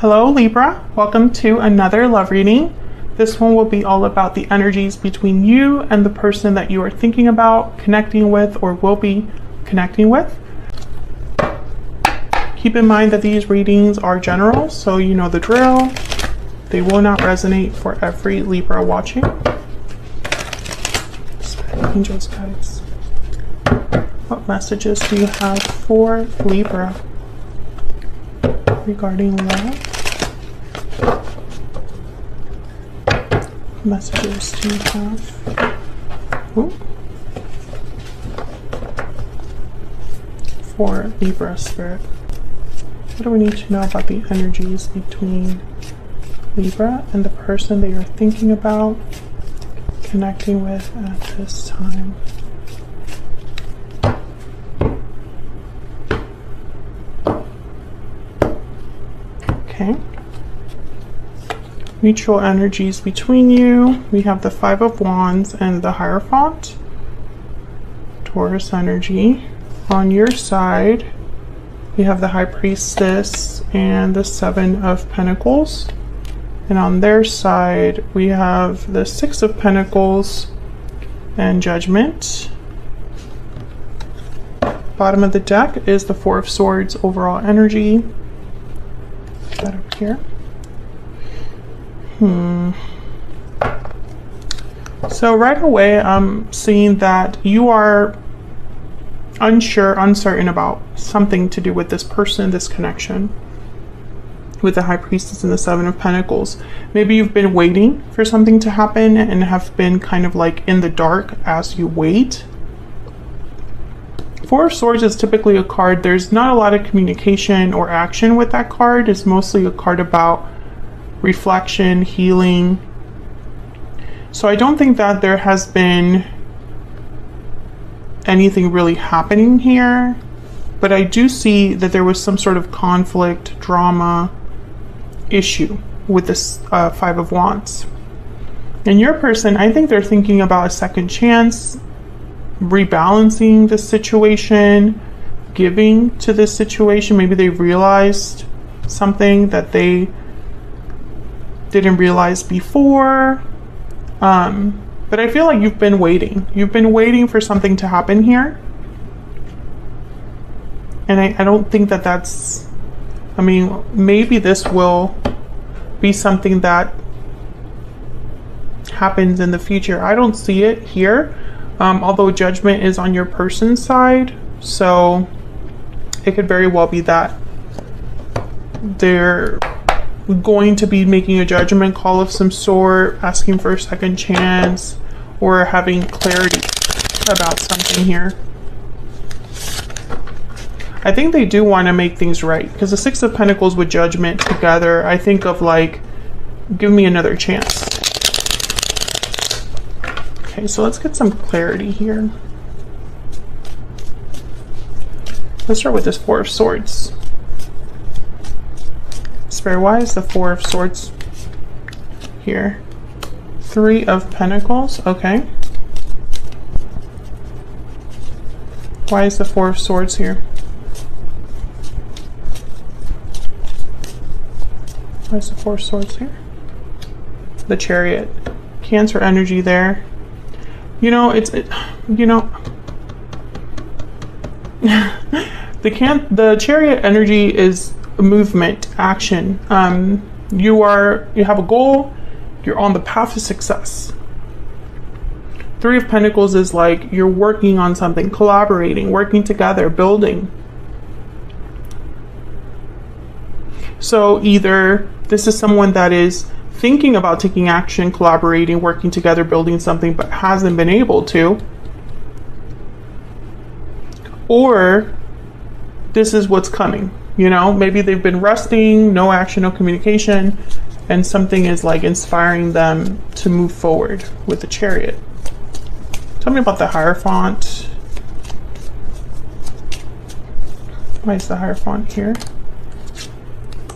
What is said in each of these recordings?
Hello Libra, welcome to another love reading. This one will be all about the energies between you and the person that you are thinking about connecting with or will be connecting with. Keep in mind that these readings are general, so you know the drill. They will not resonate for every Libra watching. Angels, guides, what messages do you have for Libra regarding love? Messages do you have for Libra spirit? What do we need to know about the energies between Libra and the person they are thinking about connecting with at this time? Okay. Mutual energies between you. We have the Five of Wands and the Hierophant. Taurus energy. On your side, we have the High Priestess and the Seven of Pentacles. And on their side, we have the Six of Pentacles and Judgment. Bottom of the deck is the Four of Swords overall energy. Put that up here. So right away, I'm seeing that you are unsure, uncertain about something to do with this person, this connection with the High Priestess and the Seven of Pentacles. Maybe you've been waiting for something to happen and have been kind of like in the dark as you wait. Four of Swords is typically a card. There's not a lot of communication or action with that card. It's mostly a card about reflection, healing. So I don't think that there has been anything really happening here, but I do see that there was some sort of conflict, drama, issue with this Five of Wands. And your person, I think they're thinking about a second chance, rebalancing the situation, giving to this situation. Maybe they realized something that they didn't realize before. But I feel like you've been waiting. You've been waiting for something to happen here. And I don't think that that's, I mean, maybe this will be something that happens in the future. I don't see it here, although Judgment is on your person's side. So it could very well be that they're going to be making a judgment call of some sort, asking for a second chance, or having clarity about something here. I think they do want to make things right, because the Six of Pentacles with Judgment together, I think of like, give me another chance. Okay, so let's get some clarity here. Let's start with this Four of Swords. Spirit, why is the Four of Swords here? Three of Pentacles, okay. Why is the Four of Swords here? Why is the Four of Swords here? The Chariot. Cancer energy there. You know, the Chariot energy is movement, action. You have a goal, you're on the path to success. Three of Pentacles is like you're working on something, collaborating, working together, building. So either this is someone that is thinking about taking action, collaborating, working together, building something, but hasn't been able to, or this is what's coming. You know, maybe they've been resting, no action, no communication, and something is like inspiring them to move forward with the Chariot. Tell me about the Hierophant. Why is the Hierophant here?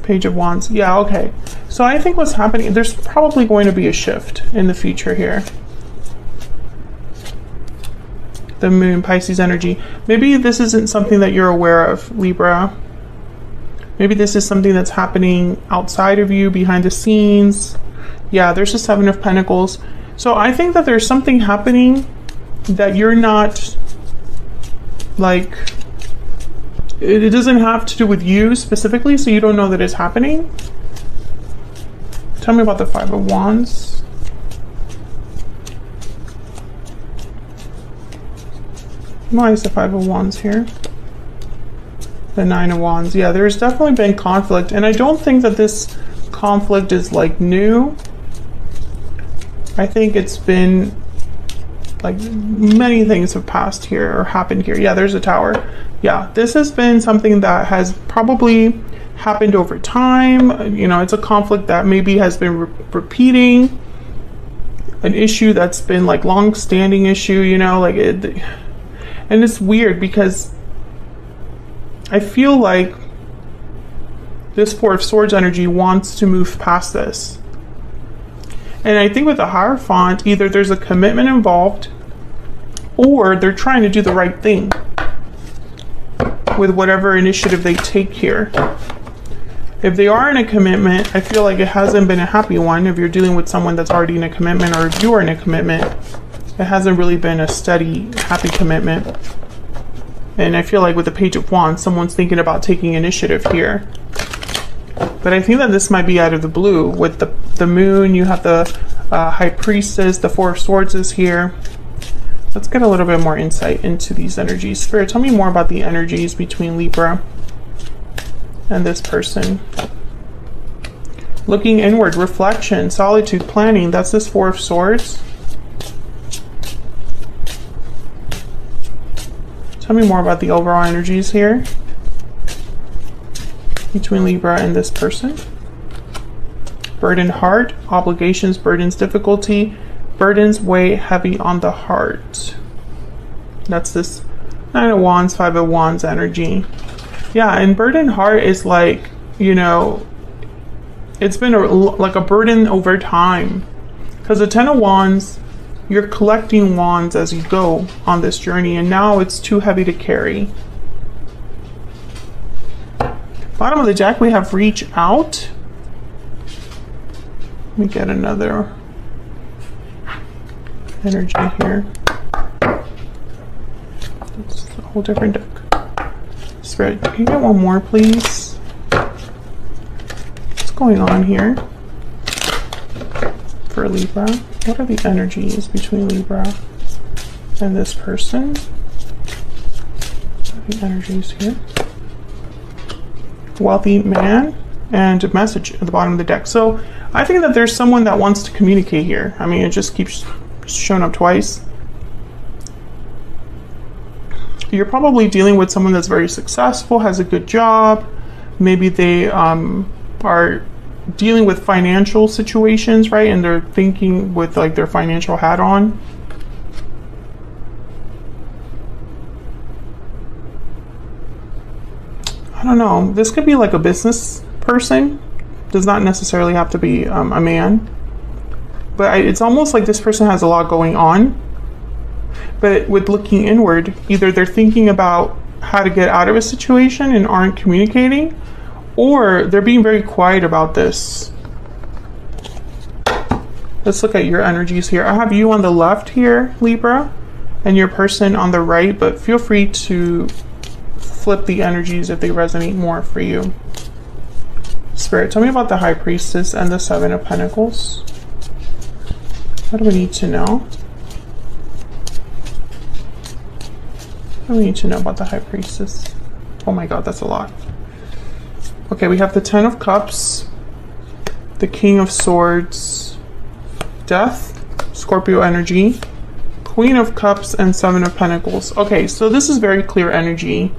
Page of Wands. Yeah, okay. So I think what's happening, there's probably going to be a shift in the future here. The Moon, Pisces energy. Maybe this isn't something that you're aware of, Libra. Maybe this is something that's happening outside of you, behind the scenes. Yeah, there's the Seven of Pentacles. So I think that there's something happening that you're not, like, it doesn't have to do with you specifically, so you don't know that it's happening. Tell me about the Five of Wands. Why is the Five of Wands here? The Nine of Wands. Yeah, there's definitely been conflict, and I don't think that this conflict is like new. I think it's been like many things have passed here or happened here. Yeah, there's a Tower. Yeah, this has been something that has probably happened over time. You know, it's a conflict that maybe has been repeating, an issue that's been like long-standing issue, you know, like it. And it's weird because I feel like this Four of Swords energy wants to move past this. And I think with the Hierophant, either there's a commitment involved or they're trying to do the right thing with whatever initiative they take here. If they are in a commitment, I feel like it hasn't been a happy one. If you're dealing with someone that's already in a commitment, or if you are in a commitment, it hasn't really been a steady, happy commitment. And I feel like with the Page of Wands, someone's thinking about taking initiative here. But I think that this might be out of the blue. With the Moon, you have the High Priestess, the Four of Swords is here. Let's get a little bit more insight into these energies. Spirit, tell me more about the energies between Libra and this person. Looking inward, reflection, solitude, planning. That's this Four of Swords. Tell me more about the overall energies here between Libra and this person. Burdened heart, obligations, burdens, difficulty. Burdens weigh heavy on the heart. That's this Nine of Wands, Five of Wands energy. Yeah, and burdened heart is like, you know, it's been like a burden over time. Because the Ten of Wands, you're collecting wands as you go on this journey, and now it's too heavy to carry. Bottom of the deck, we have reach out. Let me get another energy here. It's a whole different deck. Spirit, can you get one more, please? What's going on here for Libra? What are the energies between Libra and this person? What are the energies here? Wealthy man and a message at the bottom of the deck. So I think that there's someone that wants to communicate here. I mean, it just keeps showing up twice. You're probably dealing with someone that's very successful, has a good job. Maybe they are dealing with financial situations, right? And they're thinking with like their financial hat on. I don't know. This could be like a business person. Does not necessarily have to be a man. But it's almost like this person has a lot going on. But with looking inward, either they're thinking about how to get out of a situation and aren't communicating, or they're being very quiet about this. Let's look at your energies here. I have you on the left here, Libra, and your person on the right, but feel free to flip the energies if they resonate more for you. Spirit, tell me about the High Priestess and the Seven of Pentacles. What do we need to know? What do we need to know about the High Priestess? Oh my God, that's a lot. Okay, we have the Ten of Cups, the King of Swords, Death, Scorpio energy, Queen of Cups, and Seven of Pentacles. Okay, so this is very clear energy.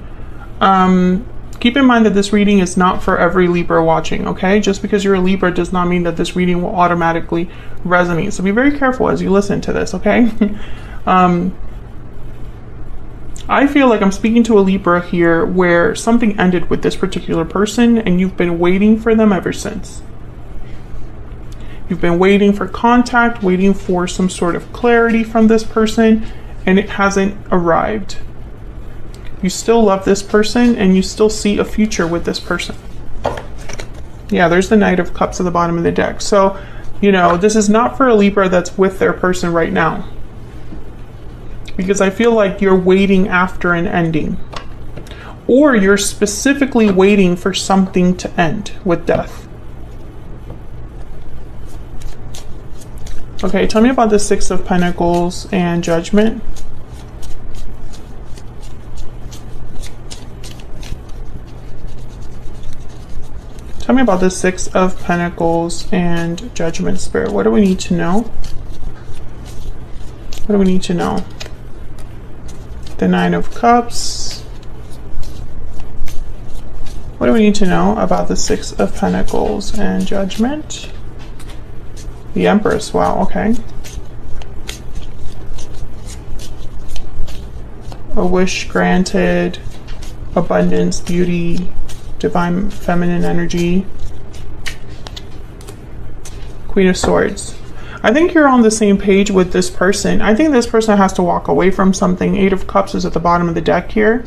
Keep in mind that this reading is not for every Libra watching, okay? Just because you're a Libra does not mean that this reading will automatically resonate. So be very careful as you listen to this, okay? I feel like I'm speaking to a Libra here where something ended with this particular person and you've been waiting for them ever since. You've been waiting for contact, waiting for some sort of clarity from this person, and it hasn't arrived. You still love this person and you still see a future with this person. Yeah, there's the Knight of Cups at the bottom of the deck. So, you know, this is not for a Libra that's with their person right now. Because I feel like you're waiting after an ending. Or you're specifically waiting for something to end with death. Okay, tell me about the Six of Pentacles and Judgment. Tell me about the Six of Pentacles and Judgment, Spirit. What do we need to know? What do we need to know? The Nine of Cups. What do we need to know about the Six of Pentacles and Judgment? The Empress. Wow, okay. A wish granted. Abundance, beauty, divine feminine energy. Queen of Swords. I think you're on the same page with this person. I think this person has to walk away from something. Eight of Cups is at the bottom of the deck here.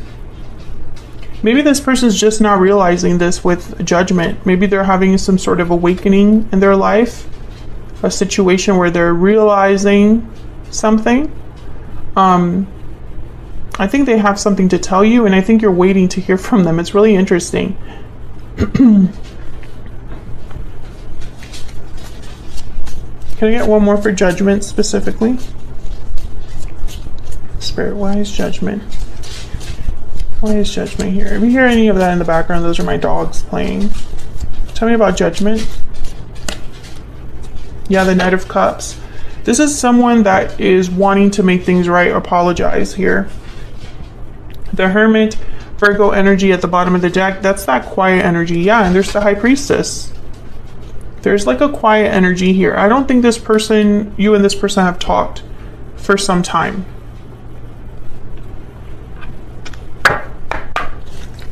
Maybe this person's just not realizing this with Judgment. Maybe they're having some sort of awakening in their life. A situation where they're realizing something. I think they have something to tell you, and I think you're waiting to hear from them. It's really interesting. Can I get one more for Judgment specifically? Spirit, why is Judgment? Why is Judgment here? If you hear any of that in the background, those are my dogs playing. Tell me about Judgment. Yeah, the Knight of Cups. This is someone that is wanting to make things right or apologize here. The Hermit, Virgo energy at the bottom of the deck. That's that quiet energy. Yeah, and there's the High Priestess. There's like a quiet energy here. I don't think this person, you and this person have talked for some time.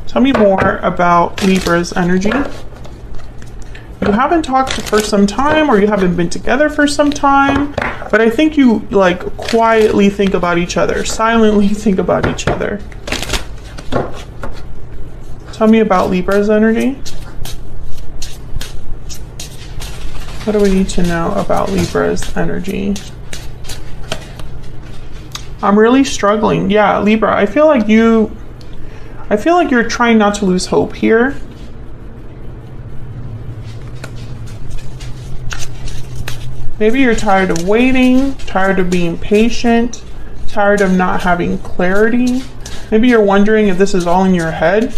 Tell me more about Libra's energy. You haven't talked for some time, or you haven't been together for some time, but I think you like quietly think about each other, silently think about each other. Tell me about Libra's energy. What do we need to know about Libra's energy? I'm really struggling. Yeah, Libra, I feel like you're trying not to lose hope here. Maybe you're tired of waiting, tired of being patient, tired of not having clarity. Maybe you're wondering if this is all in your head.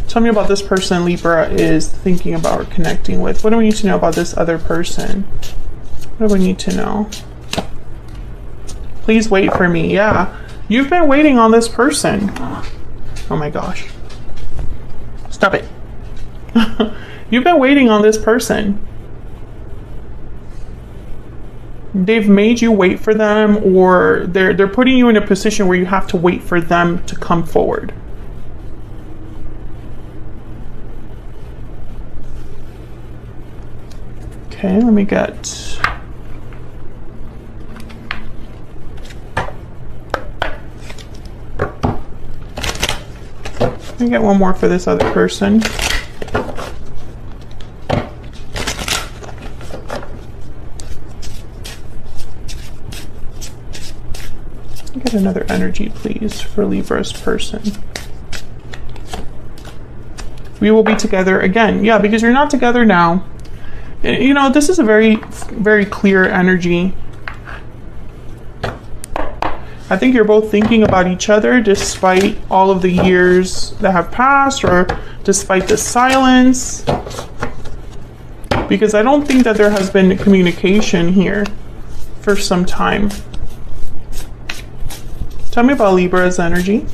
Tell me about this person Libra is thinking about or connecting with. What do we need to know about this other person? What do we need to know? Please wait for me. Yeah, you've been waiting on this person. Oh my gosh. Stop it. You've been waiting on this person. They've made you wait for them, or they're putting you in a position where you have to wait for them to come forward. Okay, let me get... Let me get one more for this other person. Get another energy, please, for Libra's person. We will be together again. Yeah, because you're not together now. You know, this is a very, very clear energy. I think you're both thinking about each other despite all of the years that have passed, or despite the silence. Because I don't think that there has been communication here for some time. Tell me about Libra's energy.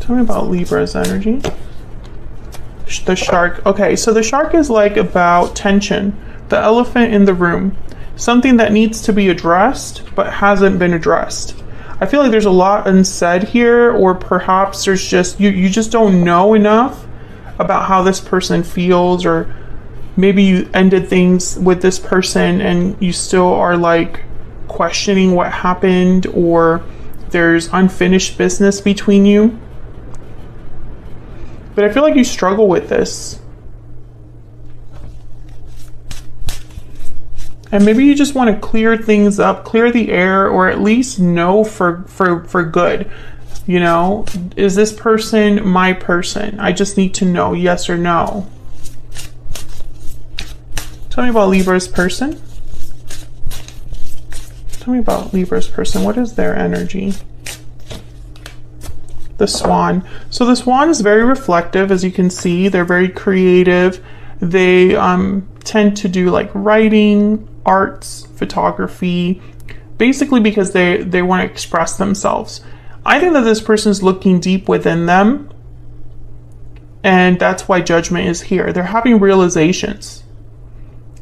Tell me about Libra's energy. The shark. Okay, so the shark is like about tension. The elephant in the room. Something that needs to be addressed but hasn't been addressed. I feel like there's a lot unsaid here, or perhaps there's just, you just don't know enough about how this person feels, or maybe you ended things with this person and you still are like questioning what happened, or there's unfinished business between you. But I feel like you struggle with this. And maybe you just want to clear things up, clear the air, or at least know for good. You know, is this person my person? I just need to know, yes or no. Tell me about Libra's person. Tell me about Libra's person. What is their energy? The Swan. So the Swan is very reflective, as you can see. They're very creative. They tend to do like writing, arts, photography, basically because they want to express themselves. I think that this person is looking deep within them, and that's why Judgment is here. They're having realizations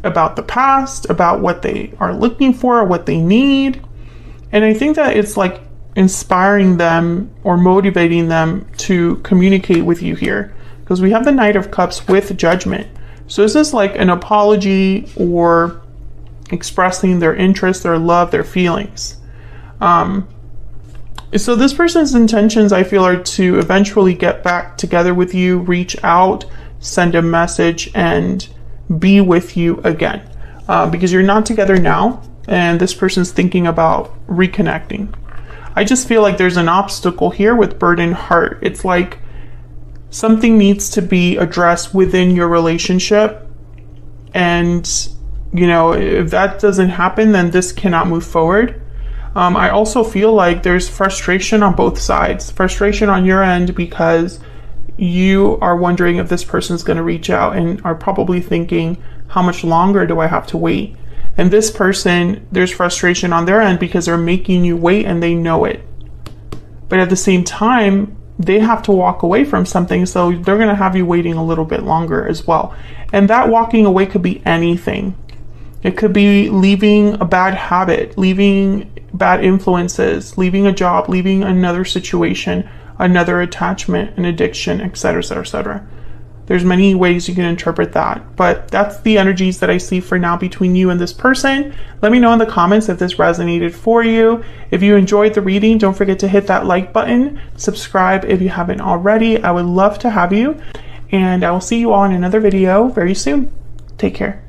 about the past, about what they are looking for, what they need. And I think that it's like inspiring them or motivating them to communicate with you here, because we have the Knight of Cups with Judgment. So is this like an apology or expressing their interest, their love, their feelings? So this person's intentions, I feel, are to eventually get back together with you, reach out, send a message, and be with you again. Because you're not together now, and this person's thinking about reconnecting. I just feel like there's an obstacle here with burdened heart. It's like something needs to be addressed within your relationship. And, you know, if that doesn't happen, then this cannot move forward. I also feel like there's frustration on both sides. Frustration on your end because you are wondering if this person's going to reach out and are probably thinking, how much longer do I have to wait? And this person, there's frustration on their end because they're making you wait and they know it. But at the same time, they have to walk away from something, so they're going to have you waiting a little bit longer as well. And that walking away could be anything. It could be leaving a bad habit, leaving bad influences, leaving a job, leaving another situation, another attachment, an addiction, etc., etc., etc. There's many ways you can interpret that, but that's the energies that I see for now between you and this person. Let me know in the comments if this resonated for you. If you enjoyed the reading, don't forget to hit that like button, subscribe if you haven't already. I would love to have you, and I will see you all in another video very soon. Take care.